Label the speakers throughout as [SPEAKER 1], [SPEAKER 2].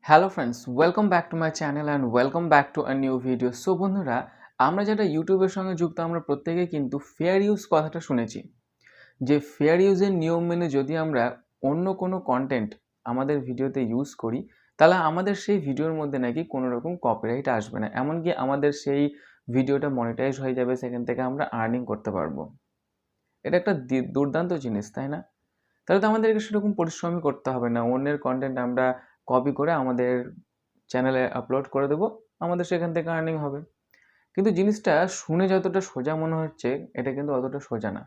[SPEAKER 1] Hello friends, welcome back to my channel and welcome back to a new video. So বন্ধুরা, আমরা যারা ইউটিউবের সঙ্গে যুক্ত আমরা প্রত্যেকেই কিন্তু ফেয়ার ইউজ কথাটা শুনেছি। যে ফেয়ার ইউজের নিয়ম মেনে যদি আমরা অন্য কোনো কন্টেন্ট আমাদের ভিডিওতে ইউজ করি, তাহলে আমাদের সেই ভিডিওর মধ্যে নাকি কোনো রকম কপিরাইট আসবে না, এমনকি আমাদের সেই ভিডিওটা মনিটাইজ হয়ে যাবে, সেখান থেকে আমরা আর্নিং করতে পারবো। এটা একটা দুর্দান্ত জিনিস, তাই না? তাহলে তো আমাদেরকে সেরকম পরিশ্রমই করতে হবে না। অন্যের কনটেন্ট আমরা কপি করে আমাদের চ্যানেলে আপলোড করে দেবো, আমাদের সেখান থেকে আর্নিং হবে। কিন্তু জিনিসটা শুনে যতটা সোজা মনে হচ্ছে, এটা কিন্তু অতটা সোজা না।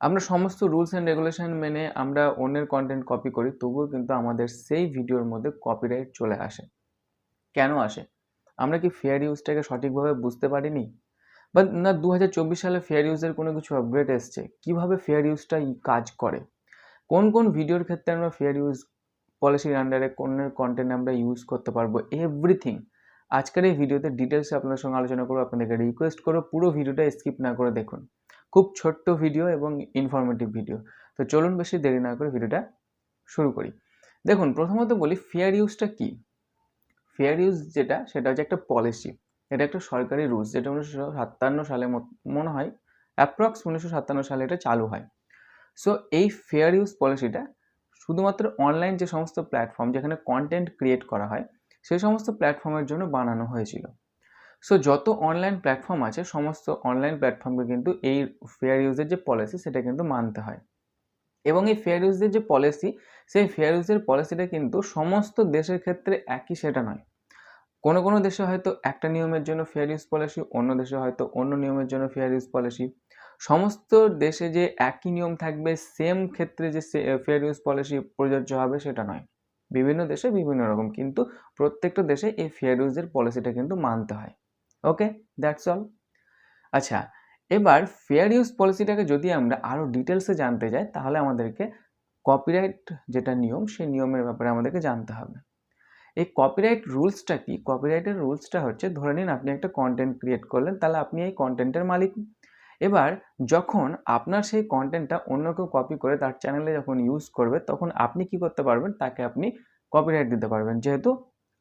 [SPEAKER 1] আমরা সমস্ত রুলস অ্যান্ড রেগুলেশন মেনে আমরা অন্যের কনটেন্ট কপি করি, তবুও কিন্তু আমাদের সেই ভিডিওর মধ্যে কপিরাইট চলে আসে। কেন আসে? আমরা কি ফেয়ার ইউজটাকে সঠিকভাবে বুঝতে পারিনি? বা না, 2024 সালে ফেয়ার ইউজের কোনো কিছু আপগ্রেড এসছে? কিভাবে ফেয়ার ইউজটা কাজ করে? কোন কোন ভিডিওর ক্ষেত্রে আমরা ফেয়ার ইউজ পলিসির আন্ডারে কোন কন্টেন্ট আমরা ইউজ করতে পারবো, এভরিথিং আজকের এই ভিডিওতে ডিটেলসে আপনাদের সঙ্গে আলোচনা করবো। আপনাদেরকে রিকোয়েস্ট করো পুরো ভিডিওটা স্কিপ না করে দেখুন। খুব ছোট্ট ভিডিও এবং ইনফরমেটিভ ভিডিও। তো চলুন বেশি দেরি না করে ভিডিওটা শুরু করি। দেখুন, প্রথমত বলি ফেয়ার ইউজটা কি। ফেয়ার ইউজ যেটা, সেটা হচ্ছে একটা পলিসি। এটা একটা সরকারি রুলস, যেটা 1957 সালে মনে হয়, অ্যাপ্রক্স 1957 সালে এটা চালু হয়। সো এই ফেয়ার ইউজ পলিসিটা শুধুমাত্র অনলাইন যে সমস্ত প্ল্যাটফর্ম যেখানে কন্টেন্ট ক্রিয়েট করা হয়, সেই সমস্ত প্ল্যাটফর্মের জন্য বানানো হয়েছিল। সো যত অনলাইন প্ল্যাটফর্ম আছে, সমস্ত অনলাইন প্ল্যাটফর্মকে কিন্তু এই ফেয়ার ইউজের যে পলিসি, সেটা কিন্তু মানতে হয়। এবং এই ফেয়ার ইউজের যে পলিসি, সেই ফেয়ার ইউজের পলিসিটা কিন্তু সমস্ত দেশের ক্ষেত্রে একই সেটা নয়। কোনো কোনো দেশে হয়তো একটা নিয়মের জন্য ফেয়ার ইউজ পলিসি, অন্য দেশে হয়তো অন্য নিয়মের জন্য ফেয়ার ইউজ পলিসি। সমস্ত দেশে যে একই নিয়ম থাকবে, সেম ক্ষেত্রে যে ফেয়ার ইউজ পলিসি প্রযোজ্য হবে, সেটা নয়। বিভিন্ন দেশে বিভিন্ন রকম, কিন্তু প্রত্যেকটা দেশে এই ফেয়ার ইউজের পলিসিটা কিন্তু মানতে হয়। ওকে, দ্যাটস অল। আচ্ছা, এবার ফেয়ার ইউজ পলিসিটাকে যদি আমরা আরও ডিটেলসে জানতে যাই, তাহলে আমাদেরকে কপিরাইট যেটা নিয়ম, সেই নিয়মের ব্যাপারে আমাদেরকে জানতে হবে। এই কপিরাইট রুলসটা কি? কপিরাইটের রুলসটা হচ্ছে, ধরে নিন আপনি একটা কন্টেন্ট ক্রিয়েট করলেন, তাহলে আপনি এই কন্টেন্টের মালিক। এবার যখন আপনার সেই কন্টেন্টটা অন্য কেউ কপি করে তার চ্যানেলে যখন ইউজ করবে, তখন আপনি কি করতে পারবেন? তাকে আপনি কপিরাইট দিতে পারবেন, যেহেতু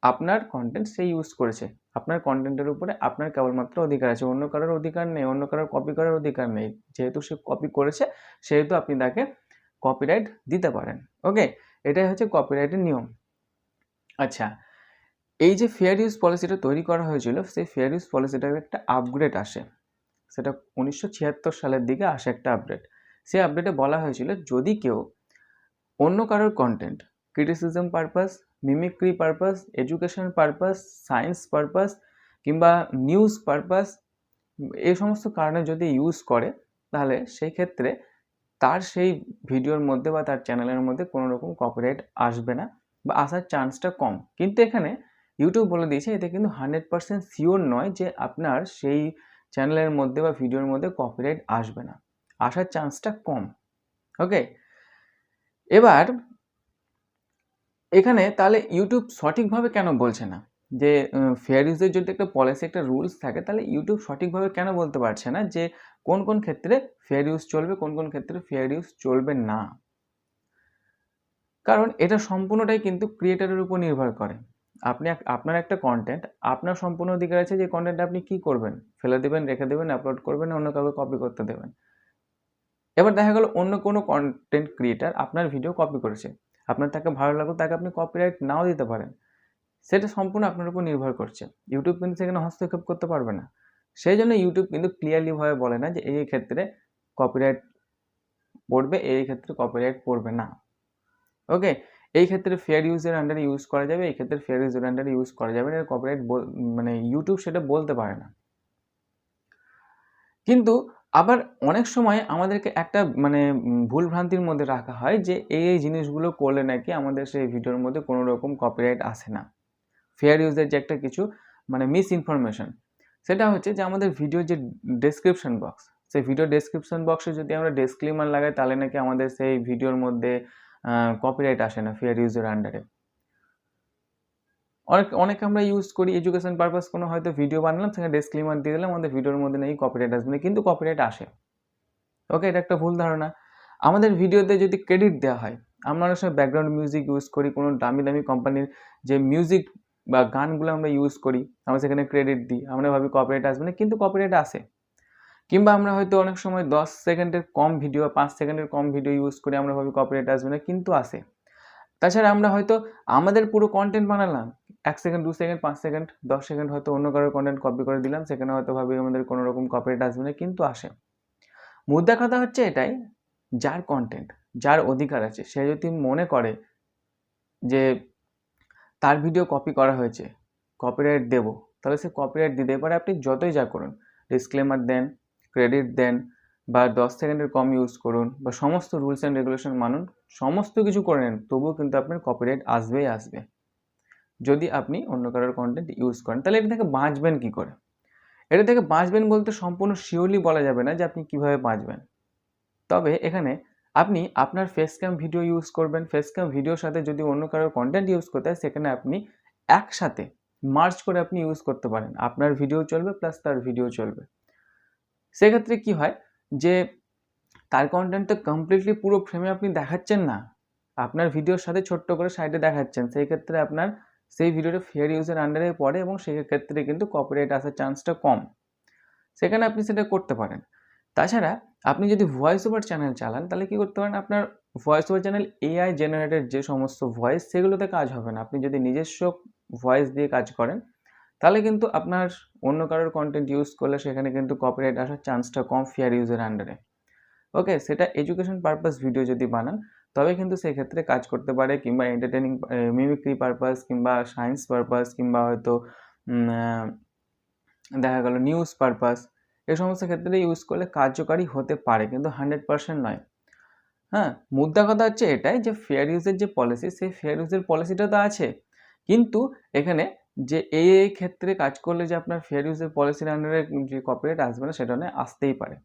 [SPEAKER 1] আপনার কন্টেন্ট সে ইউজ করেছে। আপনার কন্টেন্টের উপরে আপনার কেবলমাত্র অধিকার আছে, অন্য কারোর অধিকার নেই, অন্য কারোর কপি করার অধিকার নেই। যেহেতু সে কপি করেছে, সেহেতু আপনি তাকে কপিরাইট দিতে পারেন। ওকে, এটাই হচ্ছে কপিরাইটের নিয়ম। আচ্ছা, এই যে ফেয়ার ইউজ পলিসিটা তৈরি করা হয়েছিল, সেই ফেয়ার ইউজ পলিসিটার একটা আপগ্রেড আসে। সেটা 1976 সালের দিকে আসে একটা আপডেট। সেই আপডেটে বলা হয়েছিল, যদি কেউ অন্য কারোর content criticism purpose, mimicry purpose, education purpose, science purpose কিংবা নিউজ পারপাস, এই সমস্ত কারণে যদি ইউজ করে, তাহলে সেই ক্ষেত্রে তার সেই ভিডিওর মধ্যে বা তার চ্যানেলের মধ্যে কোনো রকম কপিরাইট আসবে না, বা আসার চান্সটা কম। কিন্তু এখানে ইউটিউব বলে দিয়েছে, এতে কিন্তু 100% শিওর নয় যে আপনার সেই চ্যানেলের মধ্যে বা ভিডিওর মধ্যে কপিরাইট আসবে না, আসার চান্সটা কম। ওকে, এবার এখানে তাহলে ইউটিউব সঠিকভাবে কেন বলছে না যে ফেয়ার ইউজের যদি একটা পলিসি, একটা রুলস থাকে, তাহলে ইউটিউব সঠিকভাবে কেন বলতে পারছে না যে কোন কোন ক্ষেত্রে ফেয়ার ইউজ চলবে, কোন কোন ক্ষেত্রে ফেয়ার ইউজ চলবে না? কারণ এটা সম্পূর্ণটাই কিন্তু ক্রিয়েটরের উপর নির্ভর করে। আপনি আপনার একটা কন্টেন্ট, আপনার সম্পূর্ণ অধিকার আছে যে কন্টেন্ট আপনি কি করবেন, ফেলে দেবেন, রেখে দেবেন, আপলোড করবেন, অন্য কাউকে কপি করতে দেবেন। এবার দেখা গেল অন্য কোনো কন্টেন্ট ক্রিয়েটার আপনার ভিডিও কপি করেছে, আপনার তাকে ভালো লাগলো, তাকে আপনি কপিরাইট নাও দিতে পারেন। সেটা সম্পূর্ণ আপনার উপর নির্ভর করছে। ইউটিউব কিন্তু সেখানে হস্তক্ষেপ করতে পারবে না। সেই জন্য ইউটিউব কিন্তু ক্লিয়ারলি ভাবে বলে না যে এই ক্ষেত্রে কপিরাইট পড়বে, এই ক্ষেত্রে কপিরাইট পড়বে না। ওকে, এই ক্ষেত্রে ফেয়ার ইউজের আন্ডারে ইউজ করা যাবে, এই ক্ষেত্রে ফেয়ার ইউজের আন্ডারে ইউজ করা যাবে না, কপিরাইট মানে ইউটিউব সেটা বলতে পারে না। কিন্তু আবার অনেক সময় আমাদেরকে একটা মানে ভুল ভ্রান্তির মধ্যে রাখা হয় যে এই জিনিসগুলো করলে নাকি আমাদের সেই ভিডিওর মধ্যে কোনো রকম কপিরাইট আসে না। ফেয়ার ইউজের যে একটা কিছু মানে মিস ইনফরমেশন, সেটা হচ্ছে যে আমাদের ভিডিওর যে ডেসক্রিপশন বক্স, সেই ভিডিও ডেসক্রিপশন বক্সে যদি আমরা ডিসক্লেমার লাগাই, তাহলে নাকি আমাদের সেই ভিডিওর মধ্যে কপিরাইট আসে না ফেয়ার ইউজের আন্ডারে। অনেক আমরা ইউজ করি এডুকেশন পারপাস, কোনো হয়তো ভিডিও বানালাম, সেখানে ডিসক্লেমার দিয়ে দিলাম, আমাদের ভিডিওর মধ্যে নাকি কপিরাইট আসবে না, কিন্তু কপিরাইট আসে। ওকে, এটা একটা ভুল ধারণা। আমাদের ভিডিওতে যদি ক্রেডিট দেওয়া হয়, আমরা অনেক সময় ব্যাকগ্রাউন্ড মিউজিক ইউজ করি, কোনো দামি দামি কোম্পানির যে মিউজিক বা গানগুলো আমরা ইউজ করি, আমরা সেখানে ক্রেডিট দিই, আমরা ভাবি কপিরাইট আসবে না, কিন্তু কপিরাইট আসে। কিংবা আমরা হয়তো অনেক সময় 10 সেকেন্ডের কম ভিডিও, 5 সেকেন্ডের কম ভিডিও ইউজ করি, আমরা ভাবি কপিরাইট আসবে না, কিন্তু আসে। তাছাড়া আমরা হয়তো আমাদের পুরো কন্টেন্ট বানালাম, 1 সেকেন্ড, 2 সেকেন্ড, 5 সেকেন্ড, 10 সেকেন্ড হয়তো অন্য কারোর কন্টেন্ট কপি করে দিলাম, সেখানে হয়তো ভাবি আমাদের কোনো রকম কপিরাইট আসবে না, কিন্তু আসে। মুদ্রা কথা হচ্ছে এটাই, যার কন্টেন্ট, যার অধিকার আছে, সে যদি মনে করে যে তার ভিডিও কপি করা হয়েছে, কপিরাইট দেবো, তাহলে সে কপিরাইট দিতে পারে। আপনি যতই যা করুন, ডিসক্লেমার দেন, ক্রেডিট দেন, বা 10 সেকেন্ডের কম ইউজ করুন, বা সমস্ত রুলস অ্যান্ড রেগুলেশন মানুন, সমস্ত কিছু করে নেন, তবুও কিন্তু আপনার কপিরাইট আসবেই আসবে যদি আপনি অন্য কারোর কন্টেন্ট ইউজ করেন। তাহলে এটা থেকে বাঁচবেন কী করে? এটা থেকে বাঁচবেন বলতে সম্পূর্ণ শিওরলি বলা যাবে না যে আপনি কীভাবে বাঁচবেন। তবে এখানে আপনি আপনার ফেস ক্যাম ভিডিও ইউজ করবেন। ফেস ক্যাম ভিডিওর সাথে যদি অন্য কারোর কন্টেন্ট ইউজ করতে হয়, সেখানে আপনি একসাথে মার্জ করে আপনি ইউজ করতে পারেন। আপনার ভিডিও চলবে প্লাস তার ভিডিও চলবে। সেক্ষেত্রে কি হয় যে তার কন্টেন্ট তো কমপ্লিটলি পুরো ফ্রেমে আপনি দেখাচ্ছেন না, আপনার ভিডিওর সাথে ছোট্ট করে সাইডে দেখাচ্ছেন। সেই ক্ষেত্রে আপনার সেই ভিডিওটা ফেয়ার ইউজের আন্ডারে পড়ে এবং সেক্ষেত্রে কিন্তু কপিরাইট আসার চান্সটা কম। সেখানে আপনি সেটা করতে পারেন। তাছাড়া আপনি যদি ভয়েস ওভার চ্যানেল চালান, তাহলে কী করতে পারেন, আপনার voice over channel AI generated যে সমস্ত ভয়েস, সেগুলোতে কাজ হবে না। আপনি যদি নিজস্ব ভয়েস দিয়ে কাজ করেন, তাহলে কিন্তু আপনার অন্য কারোর কন্টেন্ট ইউজ করলে সেখানে কিন্তু কপিরাইট আসার চান্সটা কম ফেয়ার ইউজের আন্ডারে। ওকে, সেটা এডুকেশন পারপাস ভিডিও যদি বানান, তবে কিন্তু সেক্ষেত্রে কাজ করতে পারে, কিংবা এন্টারটেনিং মিমিক্রি পারপাস, কিংবা সায়েন্স পারপাস, কিংবা হয়তো দেখা গেল নিউজ পারপাস, এই সমস্ত ক্ষেত্রে ইউজ করলে কার্যকারী হতে পারে, কিন্তু 100% নয়। হ্যাঁ, মুদ্রা কথা হচ্ছে এটাই যে ফেয়ার ইউজের যে পলিসি, সেই ফেয়ার ইউজের পলিসিটা তো আছে, কিন্তু এখানে যে এই ক্ষেত্রে কাজ করলে যে আপনার ফেয়ার ইউজের পলিসির আন্ডারে যে কপিরাইট আসবে না, সেটা নয়, আসতেই পারে।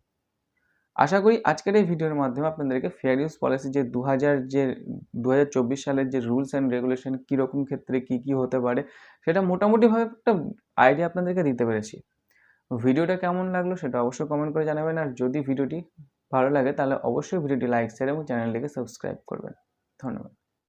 [SPEAKER 1] আশা করি আজকের এই ভিডিওর মাধ্যমে আপনাদেরকে ফেয়ার ইউজ পলিসি যে 2024 সালের যে রুলস অ্যান্ড রেগুলেশন কীরকম ক্ষেত্রে কী হতে পারে, সেটা মোটামুটিভাবে একটা আইডিয়া আপনাদেরকে দিতে পেরেছি। ভিডিওটা কেমন লাগলো সেটা অবশ্যই কমেন্ট করে জানাবেন, আর যদি ভিডিওটি ভালো লাগে তাহলে অবশ্যই ভিডিওটি লাইক, শেয়ার এবং চ্যানেলটিকে সাবস্ক্রাইব করবেন। ধন্যবাদ।